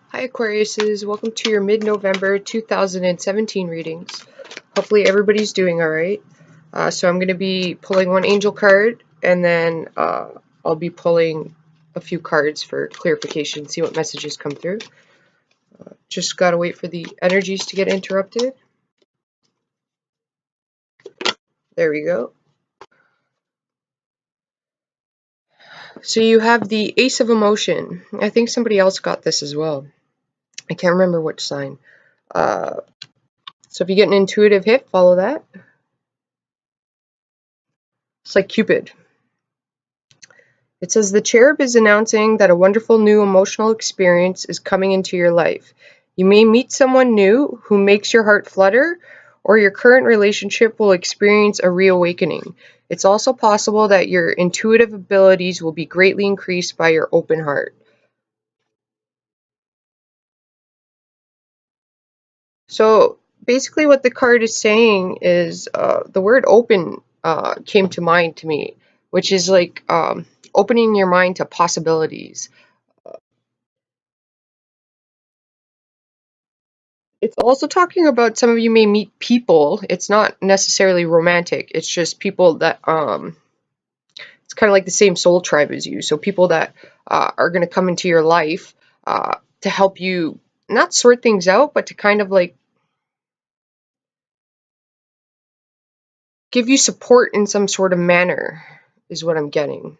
Hi Aquariuses, welcome to your mid-November 2017 readings. Hopefully everybody's doing alright. So I'm going to be pulling one angel card and then I'll be pulling a few cards for clarification, see what messages come through. Just gotta wait for the energies to get interrupted. There we go. So you have the Ace of Emotion. I think somebody else got this as well. I can't remember which sign. So if you get an intuitive hit, follow that. It's like Cupid. It says the cherub is announcing that a wonderful new emotional experience is coming into your life. You may meet someone new who makes your heart flutter, or your current relationship will experience a reawakening. It's also possible that your intuitive abilities will be greatly increased by your open heart. So basically what the card is saying is the word open came to mind to me, which is like opening your mind to possibilities. It's also talking about some of you may meet people. It's not necessarily romantic. It's just people that it's kind of like the same soul tribe as you. So people that are going to come into your life to help you not sort things out, but to kind of like give you support in some sort of manner is what I'm getting.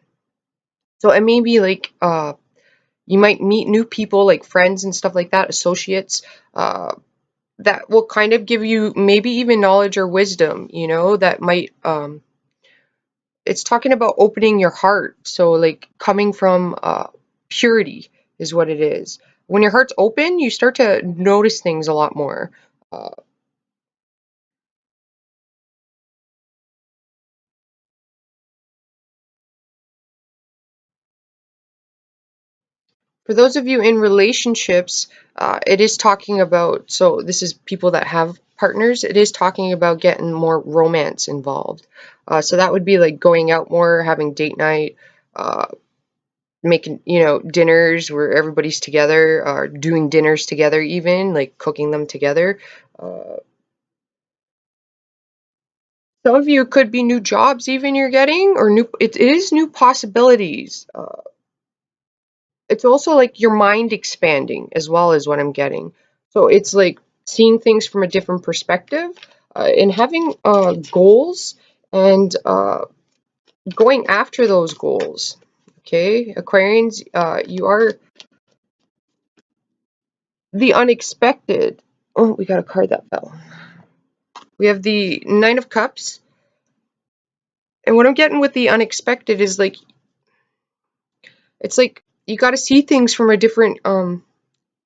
So it may be like you might meet new people, like friends and stuff like that, associates, that will kind of give you maybe even knowledge or wisdom, that might it's talking about opening your heart. So like coming from purity is what it is. When your heart's open, you start to notice things a lot more. Uh, for those of you in relationships, it is talking about, so this is people that have partners, it is talking about getting more romance involved. So that would be like going out more, having date night, uh, making dinners where everybody's together, or doing dinners together, even like cooking them together. uh, some of you could be new jobs even you're getting, or it is new possibilities. It's also like your mind expanding as well as what I'm getting. So it's like seeing things from a different perspective, and having goals, and going after those goals. Okay, Aquarians, you are the unexpected. Oh, we got a card that fell. We have the Nine of Cups. And what I'm getting with the unexpected is like, it's like you got to see things from a different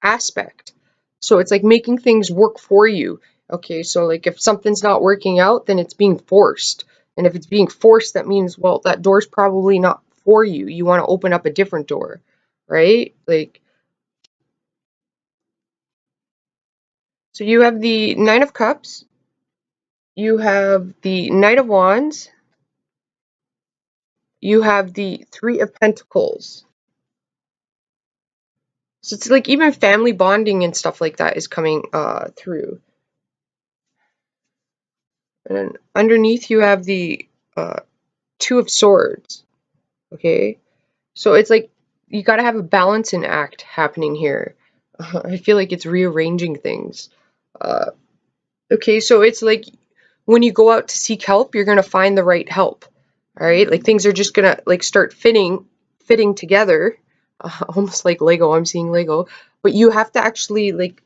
aspect. So it's like making things work for you. Okay, so like if something's not working out, then it's being forced. And if it's being forced, that means, well, that door's probably not for you. You want to open up a different door, right? Like, so you have the Nine of Cups, you have the Knight of Wands, you have the Three of Pentacles. So it's like even family bonding and stuff like that is coming through. And then underneath you have the Two of Swords. Okay, so it's like you got to have a balancing act happening here. I feel like it's rearranging things. Uh, okay, so it's like when you go out to seek help, you're gonna find the right help. All right, like things are just gonna like start fitting together, almost like Lego. I'm seeing Lego, but you have to actually like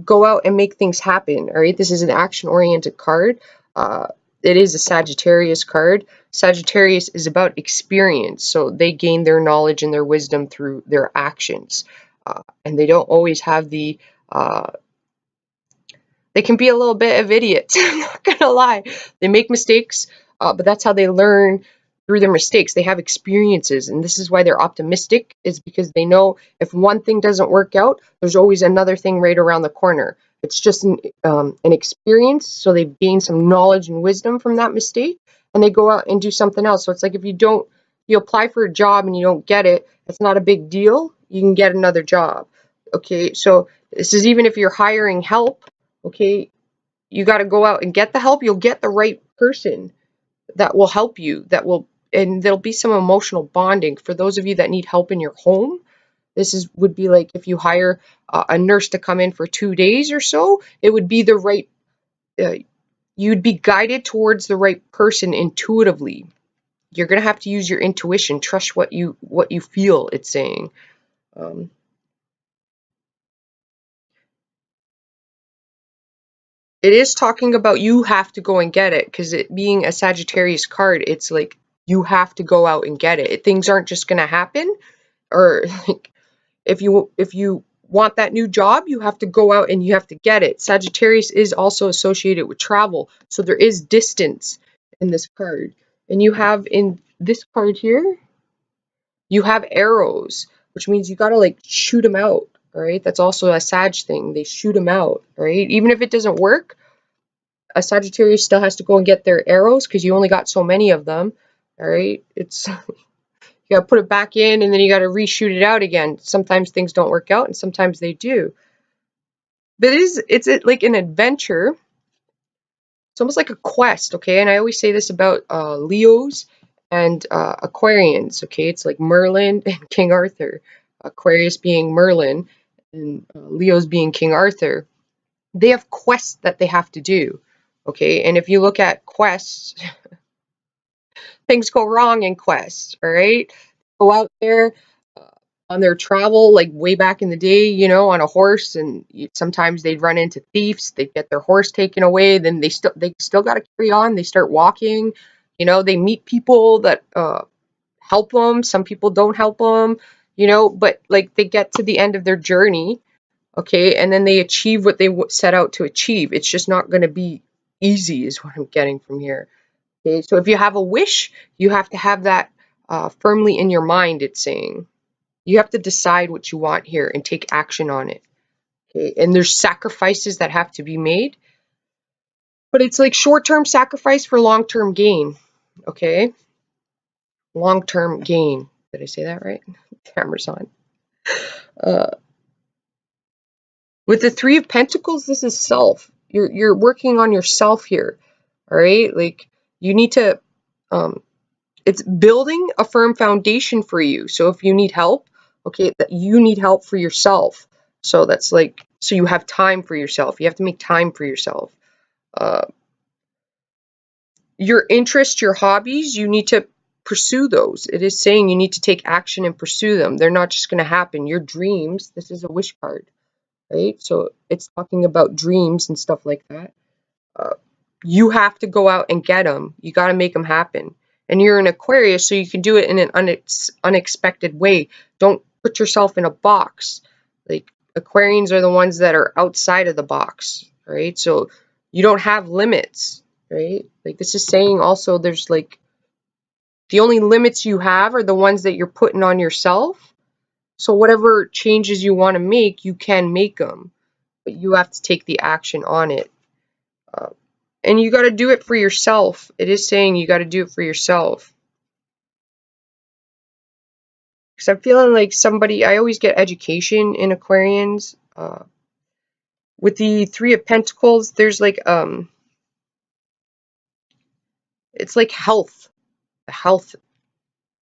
go out and make things happen. All right, this is an action-oriented card. Uh, it is a Sagittarius card. Sagittarius is about experience, so they gain their knowledge and their wisdom through their actions, and they don't always have the. They can be a little bit of idiots. I'm not gonna lie. They make mistakes, but that's how they learn through their mistakes. They have experiences, and this is why they're optimistic, is because they know if one thing doesn't work out, there's always another thing right around the corner. It's just an experience, so they've gained some knowledge and wisdom from that mistake, and they go out and do something else. So it's like if you apply for a job and you don't get it, it's not a big deal. You can get another job. Okay, so this is even if you're hiring help, okay, you got to go out and get the help. You'll get the right person that will help you, and there'll be some emotional bonding. For those of you that need help in your home, would be like if you hire a nurse to come in for 2 days or so, it would be the right, uh, you'd be guided towards the right person intuitively. You're going to have to use your intuition, trust what you feel it's saying. Um, it is talking about you have to go and get it, because it being a Sagittarius card, it's like you have to go out and get it. Things aren't just going to happen, or like if you want that new job, you have to go out and you have to get it. Sagittarius is also associated with travel, so there is distance in this card. And you have in this card here, you have arrows, which means you got to like shoot them out, all right? That's also a Sag thing. They shoot them out, all right? Even if it doesn't work, a Sagittarius still has to go and get their arrows because you only got so many of them, all right? It's you got to put it back in and then you got to reshoot it out again. Sometimes things don't work out and sometimes they do. But it's like an adventure. It's almost like a quest, okay? And I always say this about Leos and Aquarians, okay? It's like Merlin and King Arthur. Aquarius being Merlin and Leos being King Arthur. They have quests that they have to do, okay? And if you look at quests, things go wrong in quests, all right? Go out there uh, on their travel, like way back in the day, on a horse, and sometimes they'd run into thieves. They'd get their horse taken away. Then they still got to carry on. They start walking. They meet people that help them. Some people don't help them. But like they get to the end of their journey, okay, and then they achieve what they set out to achieve. It's just not going to be easy, is what I'm getting from here. Okay, so if you have a wish, you have to have that firmly in your mind, it's saying. You have to decide what you want here and take action on it. Okay, and there's sacrifices that have to be made, but it's like short-term sacrifice for long-term gain. Okay, long-term gain. Did I say that right? Camera's on. Uh, with the Three of Pentacles, this is self. You're working on yourself here. All right, like you need to it's building a firm foundation for you. So if you need help, okay, that you need help for yourself. So that's like, so you have time for yourself. You have to make time for yourself. Uh, your interests, your hobbies, you need to pursue those. It is saying you need to take action and pursue them. They're not just going to happen. Your dreams, this is a wish card, right? So it's talking about dreams and stuff like that. Uh, you have to go out and get them. You got to make them happen. And you're an Aquarius, so you can do it in an unexpected way. Don't put yourself in a box. Like Aquarians are the ones that are outside of the box, right? So you don't have limits, right? Like this is saying also there's like the only limits you have are the ones that you're putting on yourself. So whatever changes you want to make, you can make them, but you have to take the action on it. Uh, and you got to do it for yourself. It is saying you got to do it for yourself. Because I'm feeling like I always get education in Aquarians. With the Three of Pentacles, there's like, it's like health. Health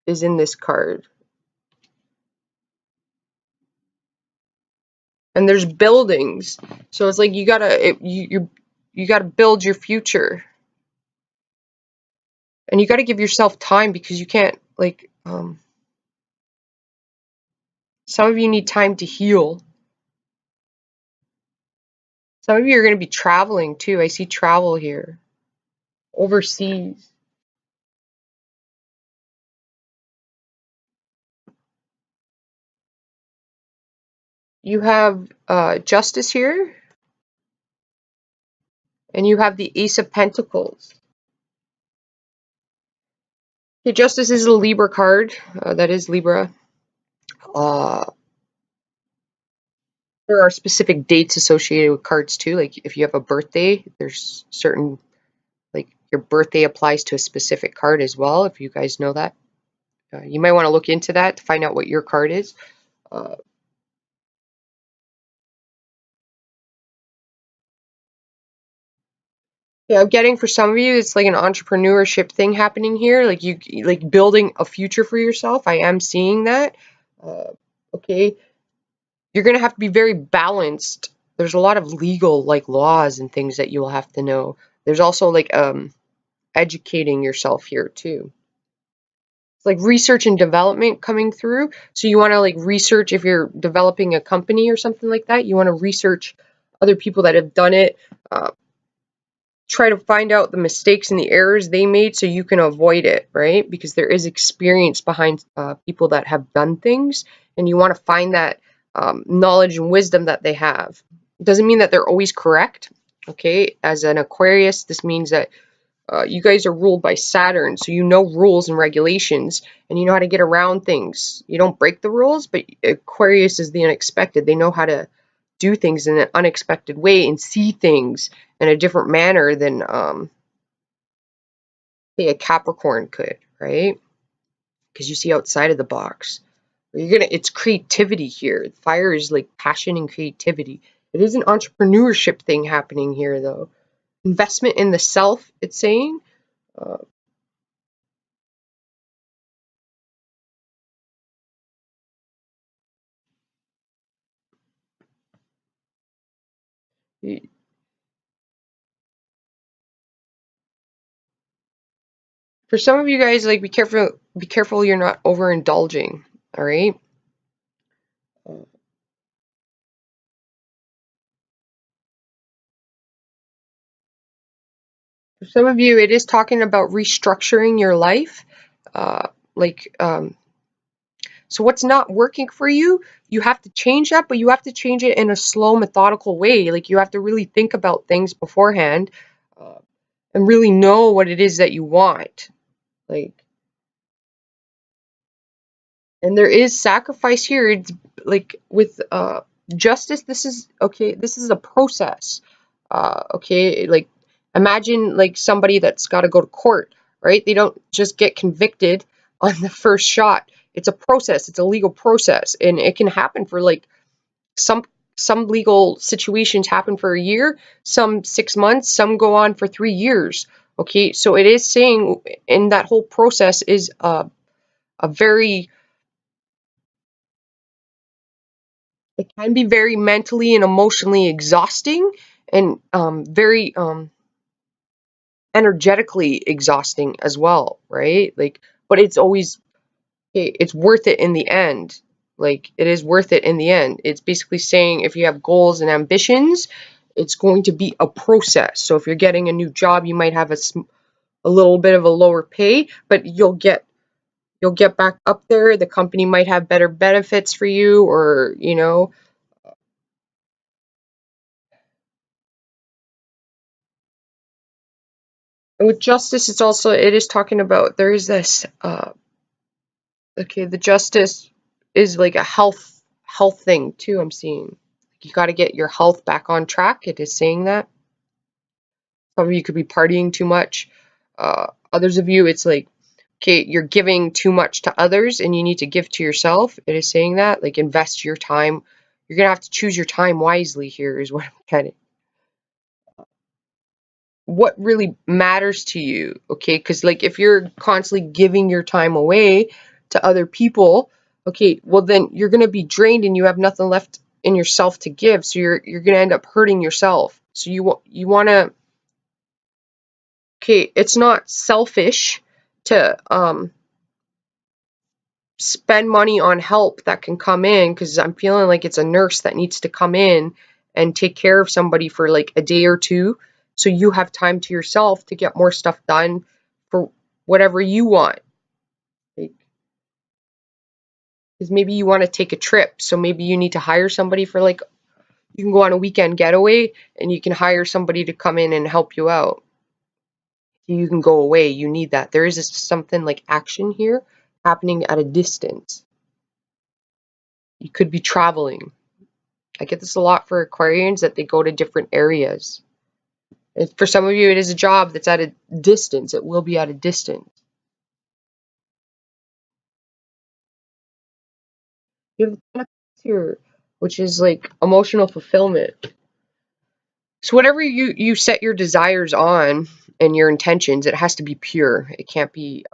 is in this card. And there's buildings. So it's like you gotta build your future. And you gotta give yourself time because you can't, like, some of you need time to heal. Some of you are going to be traveling too. I see travel here. Overseas. You have Justice here. And you have the Ace of Pentacles. Okay, Justice is a Libra card. That is Libra. Uh, there are specific dates associated with cards too. Like if you have a birthday, there's certain, like your birthday applies to a specific card as well, if you guys know that. You might want to look into that to find out what your card is. Uh, Yeah, I'm getting for some of you, it's like an entrepreneurship thing happening here, like you like building a future for yourself. I am seeing that. Uh, okay, you're gonna have to be very balanced. There's a lot of legal like laws and things that you will have to know. There's also like educating yourself here too. It's like research and development coming through. So you want to like research if you're developing a company or something like that. You want to research other people that have done it. Uh, Try to find out the mistakes and the errors they made so you can avoid it, right? Because there is experience behind people that have done things, and you want to find that knowledge and wisdom that they have. It doesn't mean that they're always correct. Okay, as an Aquarius, this means that you guys are ruled by Saturn, so you know rules and regulations, and you know how to get around things. You don't break the rules, but Aquarius is the unexpected. They know how to do things in an unexpected way and see things in a different manner than, say, a Capricorn could, right? Because you see outside of the box. It's creativity here. Fire is like passion and creativity. It is an entrepreneurship thing happening here, though. Investment in the self, it's saying. Uh, for some of you guys, like be careful you're not overindulging. All right. For some of you, it is talking about restructuring your life. Uh, like, so what's not working for you, you have to change that, but you have to change it in a slow, methodical way. Like you have to really think about things beforehand, uh, and really know what it is that you want. Like, and there is sacrifice here. It's like with justice, this is okay, this is a process. Okay, like imagine like somebody that's got to go to court, right? They don't just get convicted on the first shot. It's a process, it's a legal process, and it can happen for like some some legal situations happen for a year, some 6 months, some go on for 3 years. Okay, so it is saying in that whole process is a very, it can be very mentally and emotionally exhausting, and very energetically exhausting as well, right? Like, but it's always, it's worth it in the end. Like, it is worth it in the end. It's basically saying if you have goals and ambitions, it's going to be a process. So if you're getting a new job, you might have a little bit of a lower pay, but you'll get back up there. The company might have better benefits for you, or and with justice, it is talking about there is this okay, the justice is like a health thing too, I'm seeing. You got to get your health back on track. It is saying that. Some of you could be partying too much. Others of you, it's like, okay, you're giving too much to others and you need to give to yourself. It is saying that. Like, invest your time. You're going to have to choose your time wisely here, is what I'm getting. What really matters to you, okay? Because, like, if you're constantly giving your time away to other people, okay, well, then you're going to be drained and you have nothing left in yourself to give. So you're going to end up hurting yourself. So you want to, okay, it's not selfish to spend money on help that can come in, because I'm feeling like it's a nurse that needs to come in and take care of somebody for like a day or two, so you have time to yourself to get more stuff done for whatever you want. Like, because maybe you want to take a trip, so maybe you need to hire somebody for like, you can go on a weekend getaway and you can hire somebody to come in and help you out. You can go away. You need that. There is something like action here happening at a distance. You could be traveling. I get this a lot for Aquarians, that they go to different areas. And for some of you, it is a job that's at a distance. It will be at a distance. You have the Ten of Cups here, which is like emotional fulfillment. So whatever you set your desires on and your intentions, it has to be pure. It can't be.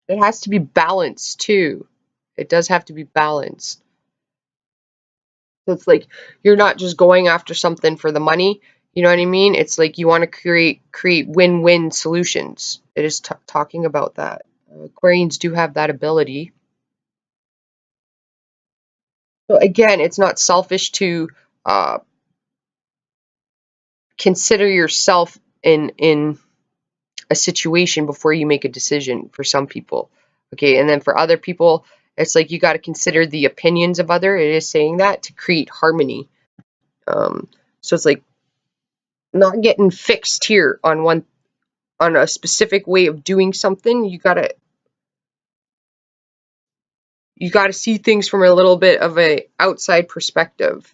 It has to be balanced too. It does have to be balanced. So it's like you're not just going after something for the money. You know what I mean? It's like you want to create win-win solutions. It is talking about that. Aquarians do have that ability. So again, it's not selfish to uh, consider yourself in a situation before you make a decision for some people. Okay, and then for other people, it's like you got to consider the opinions of other. It is saying that to create harmony. Um, so it's like not getting fixed here on one on a specific way of doing something. You gotta see things from a little bit of a outside perspective.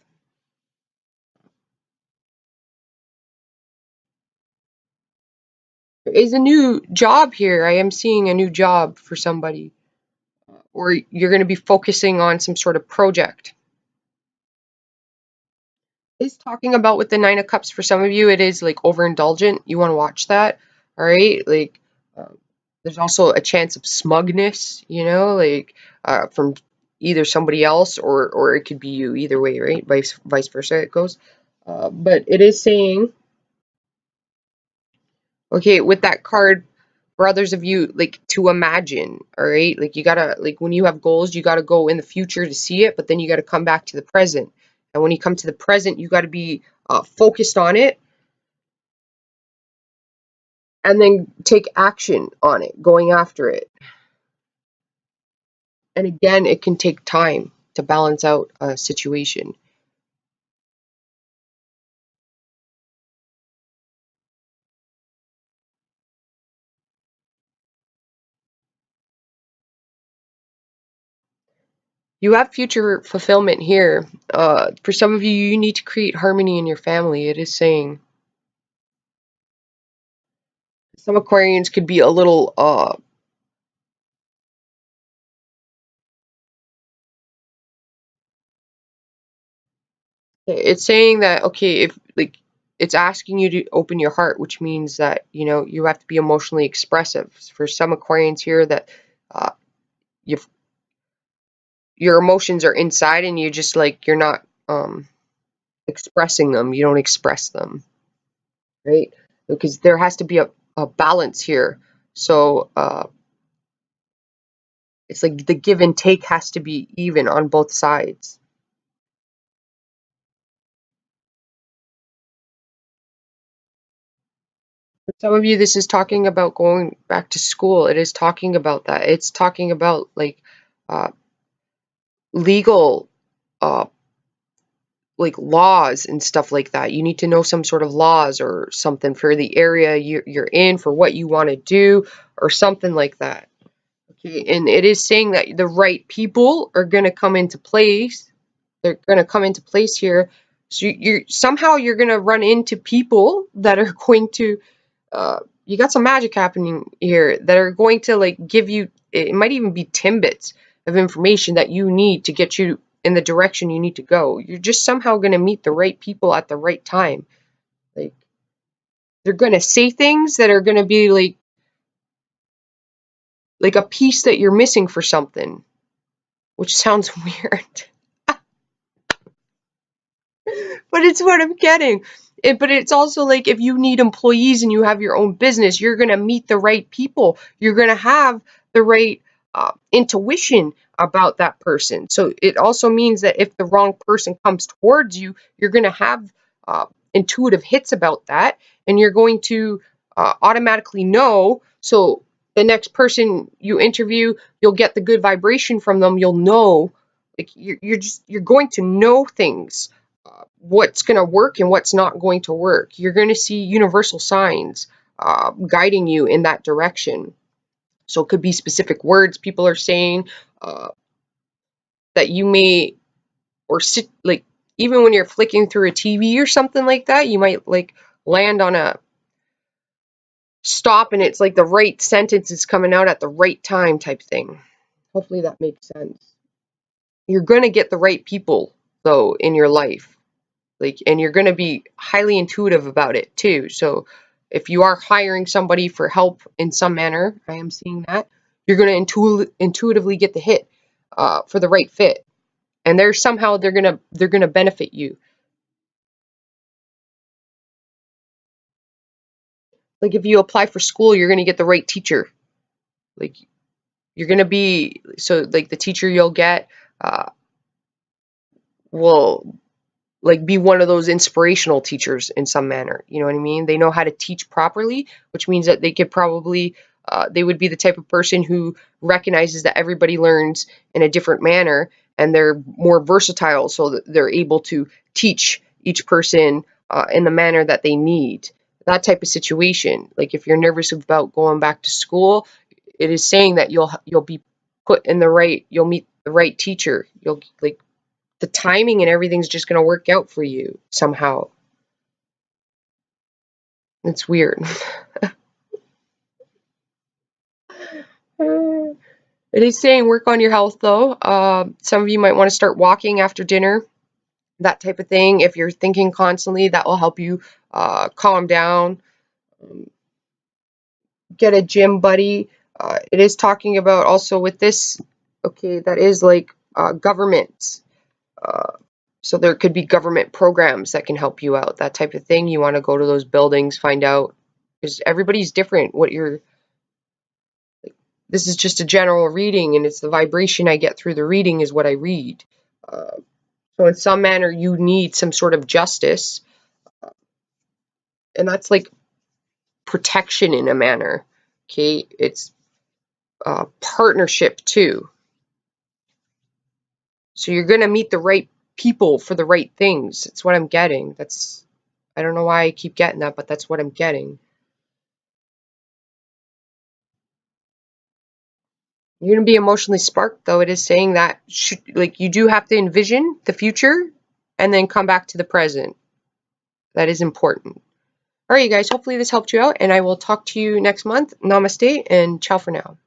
There is a new job here. I am seeing a new job for somebody, or you're going to be focusing on some sort of project. Is talking about with the Nine of Cups for some of you, it is like overindulgent. You want to watch that, all right? Like, um, there's also a chance of smugness, like from either somebody else or it could be you. Either way, right? Vice versa, it goes. But it is saying, okay, with that card, for others of you, like to imagine, all right? Like you gotta, like when you have goals, you gotta go in the future to see it, but then you gotta come back to the present. And when you come to the present, you gotta be focused on it and then take action on it, going after it. And again, it can take time to balance out a situation. You have future fulfillment here. For some of you, you need to create harmony in your family. It is saying some Aquarians could be a little it's saying that, okay, if like it's asking you to open your heart, which means that you have to be emotionally expressive. For some Aquarians here, that uh, you your emotions are inside and you just like you're not expressing them. You don't express them, right? Because there has to be a balance here. So it's like the give and take has to be even on both sides. For some of you, this is talking about going back to school. It is talking about that. It's talking about like uh, legal uh, like laws and stuff like that. You need to know some sort of laws or something for the area you're in, for what you want to do, or something like that. Okay, and it is saying that the right people are going to come into place. They're going to come into place here. So you're going to run into people that are going to you got some magic happening here that are going to like give you, it might even be timbits of information that you need to get you in the direction you need to go. You're just somehow going to meet the right people at the right time. Like they're going to say things that are going to be like a piece that you're missing for something, which sounds weird. But it's what I'm getting. But it's also like if you need employees and you have your own business, you're going to meet the right people. You're going to have the right intuition about that person. So it also means that if the wrong person comes towards you, you're going to have intuitive hits about that, and you're going to automatically know. So the next person you interview, you'll get the good vibration from them. You'll know, like you're going to know things, what's going to work and what's not going to work. You're going to see universal signs guiding you in that direction. So it could be specific words people are saying uh, that you may, or sit like even when you're flicking through a TV or something like that, you might like land on a stop and it's like the right sentence is coming out at the right time type thing. Hopefully that makes sense. You're going to get the right people, though, in your life. Like, and you're going to be highly intuitive about it, too. So if you are hiring somebody for help in some manner, I am seeing that, you're going to intuitively get the hit for the right fit. And they're gonna benefit you. Like if you apply for school, you're gonna get the right teacher. Like you're gonna be so like the teacher you'll get uh, will like be one of those inspirational teachers in some manner. You know what I mean? They know how to teach properly, which means that they could probably they would be the type of person who recognizes that everybody learns in a different manner and they're more versatile so that they're able to teach each person in the manner that they need. That type of situation. Like if you're nervous about going back to school, it is saying that you'll be put in the right, you'll meet the right teacher. You'll like the timing and everything's just going to work out for you somehow. It's weird. It is saying work on your health though. Some of you might want to start walking after dinner, that type of thing. If you're thinking constantly, that will help you calm down. Um, get a gym buddy. It is talking about also with this, okay, that is like government. Uh, so there could be government programs that can help you out, that type of thing. You want to go to those buildings, find out, because everybody's different. This is just a general reading, and it's the vibration I get through the reading is what I read. Uh, so in some manner, you need some sort of justice, and that's like protection in a manner. Okay, it's partnership too. So you're gonna meet the right people for the right things. That's what I'm getting. I don't know why I keep getting that, but that's what I'm getting. You're gonna be emotionally sparked, though. It is saying that like you do have to envision the future and then come back to the present. That is important. All right, you guys. Hopefully this helped you out, and I will talk to you next month. Namaste and ciao for now.